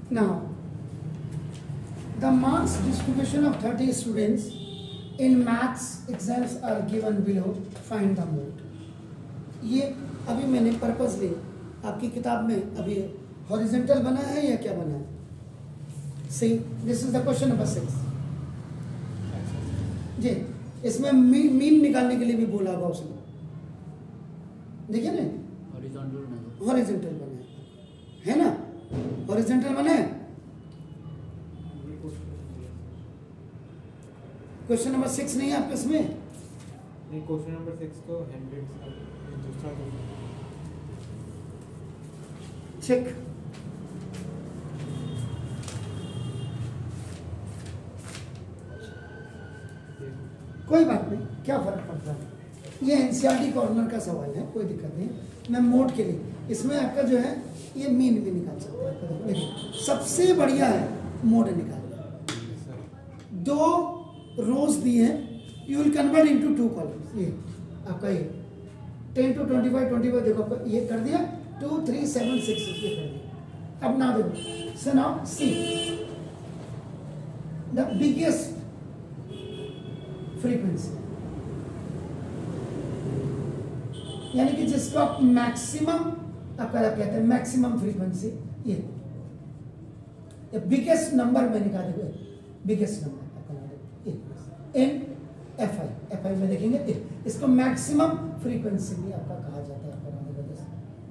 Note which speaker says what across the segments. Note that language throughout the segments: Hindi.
Speaker 1: Now, the marks distribution of 30 students in maths exams are given below. Find the mode. ये अभी मैंने पर्पसली आपकी किताब में अभी हॉरिजॉन्टल बना है या क्या बना है? See this is the question number 6 जी. इसमें मीन निकालने के लिए भी बोला होगा उसने. देखिए ना, हॉरिजॉन्टल बना है ना? हॉरिजॉन्टल बना है. क्वेश्चन नंबर 6 नहीं है आपके इसमें?
Speaker 2: नहीं, क्वेश्चन नंबर 6 तो 100 दूसरा
Speaker 1: चेक. कोई बात नहीं, क्या फर्क पड़ता है. ये एनसीईआरटी कॉर्नर का सवाल है, कोई दिक्कत नहीं. मैं मोड के लिए इसमें आपका जो है ये मीन भी निकाल सकते हैं. देखिए सबसे बढ़िया है मोड निकालना. 2 रोज दिए हैं, you will convert into 2 columns. ये आपका ये 10 to 25 देखो आपका ये कर दिया. 2 3 7 6 ये कर दिया. अब ना देखो. So now see the biggest frequency, यानी कि जिसको आप मैक्सिमम आपका कहते हैं मैक्सिमम फ्रीक्वेंसी. ये बिगेस्ट नंबर में निकाल देंगे. Biggest number in F I में देखेंगे. इसको मैक्सिमम फ्रीक्वेंसी भी आपका कहा जाता है. आपका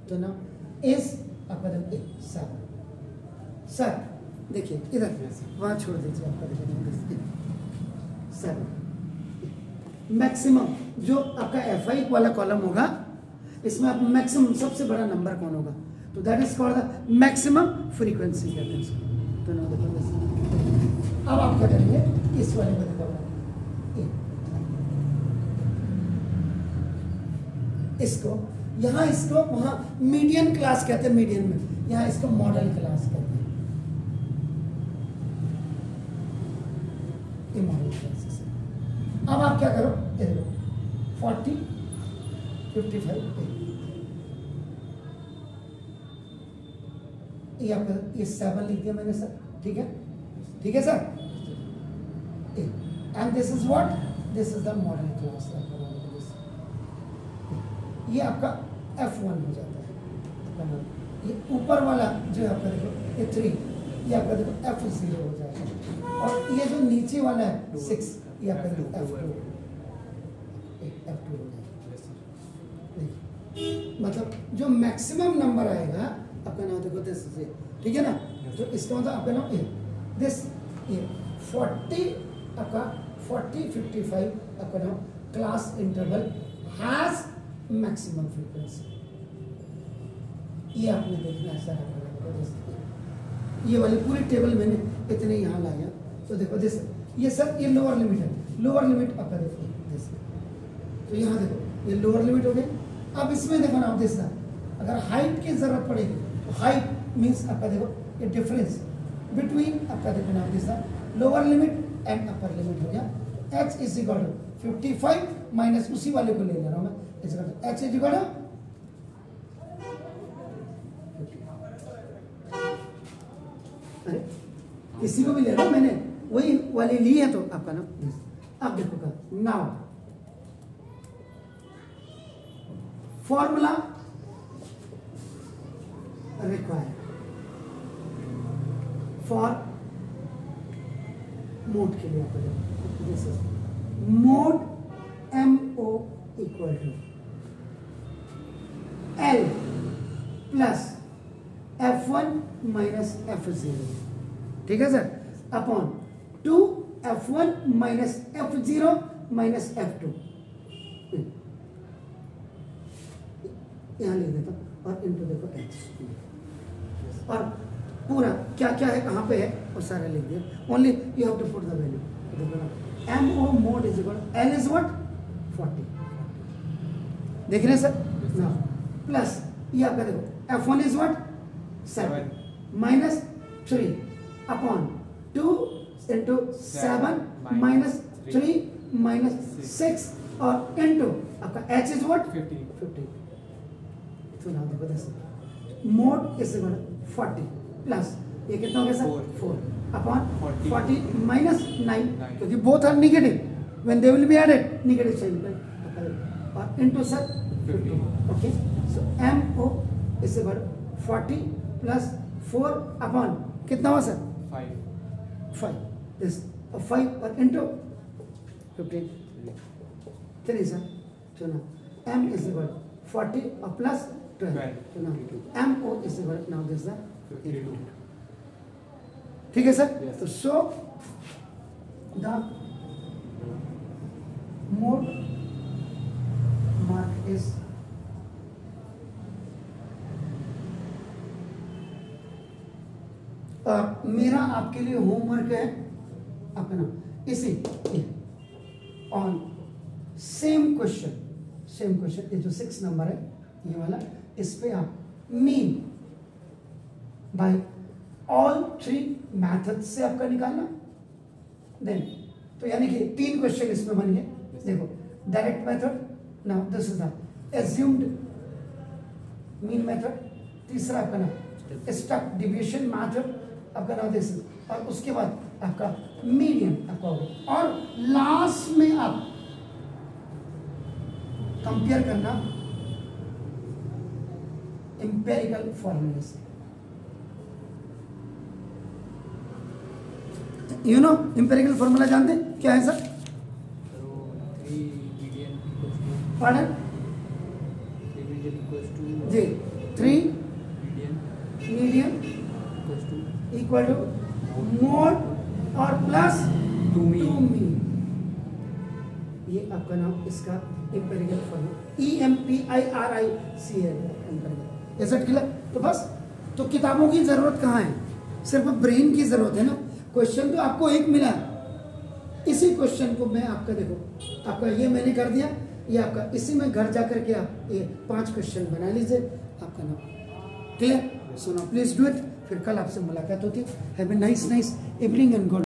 Speaker 1: तो ना इज आपका 7. सर देखिए इधर वहां छोड़ दीजिए. आपका देखिए 7 मैक्सिमम जो आपका एफ आई वाला कॉलम होगा, इसमें आप मैक्सिमम सबसे बड़ा नंबर कौन होगा, तो that is called the maximum frequency कहते हैं इसको. तो ना देखो अब आप क्या करेंगे, इस वाले में देखो इसको यहाँ, इसको वहाँ मीडियन क्लास कहते हैं. मीडियन में यहाँ इसको मॉडल क्लास कहते हैं. ये मॉडल क्लास. अब आप क्या करो, ये देखो 40 55 ये आपका ये 7 लिख दिया मैंने सर. ठीक है, ठीक है sir. And this is what, this is the model class. ये आपका F1 हो जाता है. ये ऊपर वाला जो है आपका देखो ये 3, ये आपका देखो F0 हो जाएगा. और ये जो नीचे वाला है 6, ये आपका देखो F2 हो जाएगा. मतलब जो मैक्सिमम नंबर आएगा आपका नाम देखो दिस से. ठीक है ना? तो इसका मतलब आपका नाम दिस ये 40 आपका 40 55 आपका नाम class interval has maximum frequency. ये आपने देखना है सर. ये वाली पूरी टेबल मैंने इतने यहाँ लाया. तो देखो दिस ये सर ये लोअर लिमिट है. लोअर लिमिट आपका देखो दिस. तो यहाँ देखो ये लोअर लिमिट हो गई. अब इसमें देखो ना दिस ना, अगर हाइट की जरूरत पड़ेगी तो हाइट मीन्स आपका देखो ये डिफरेंस बिटवीन आपका देखो ना this lower limit and upper limit हो गया. h is equal to 55 minus उसी वाले को ले रहा हूँ मैं. h इज इक्वल टू इसी को भी ले रहा हूँ मैंने, वही वाली ली है. तो आपका नाम अब देखो का now formula required for mode के लिए आपको mode MO equal to L plus F1 minus F0. ठीक है sir, upon 2 F1 minus F0 minus F2. यहाँ लिख देता और इनटू देखो H. और पूरा क्या क्या है कहाँ पे है वो सारा लिख दिया. Only you have to put the value. MO mode is equal L is what 40. देख रहे हैं सर ना. प्लस ये आपका देखो F1 is what 7 minus 3 upon 2 into 7 minus 3 minus 6 और इंटू आपका H इज व्हाट 50. तो now देखो this mode is equal to 40 plus ये कितना हो गया सर? 4 अपॉन 40 माइनस 9
Speaker 2: 9
Speaker 1: क्योंकि both are negative when they will be added negative sign और into sir 50 okay so MO is equal 40 plus 4 upon कितना हुआ सर? 5 दिस 5 और इनटू 15 चलिए सर सुनो M is equal 40 और plus 12 so now MO is equal now this is the 52 ठीक है सर? तो so the mode mark is मेरा आपके लिए होमवर्क है अपना इसी ऑन सेम क्वेश्चन ये जो 6 नंबर है ये वाला इस पे आप मीन बाय ऑल 3 मेथड्स से आपका निकालना देन तो यानी कि 3 क्वेश्चन इसमें बन गए देखो direct method now this is the assumed mean method तीसरा आपका ना स्टक डिविएशन मेथड आपका नाम देख सकते और उसके बाद आपका मीडियन आपका होगा और लास्ट में आप कंपेयर करना एम्पिरिकल फॉर्मूले से यू नो एम्पिरिकल फॉर्मूला जानते क्या है सर? पार्डन जी 3 मीडियन इक्वल टू मोड और प्लस 2 मीन ये आपका नाम इसका एम्पिरिकल फॉर्मूला EMPIRICL ऐसा क्लियर? तो बस तो किताबों की जरूरत कहाँ है? सिर्फ ब्रेन की जरूरत है ना। क्वेश्चन तो आपको एक मिला इसी क्वेश्चन को मैं आपका देखो आपका ये मैंने कर दिया ये आपका इसी में घर जा करके आप ये 5 क्वेश्चन बना लीजिए आपका नाम clear? So now please do it फिर कल आपसे मुलाकात होती है। Have a nice evening and good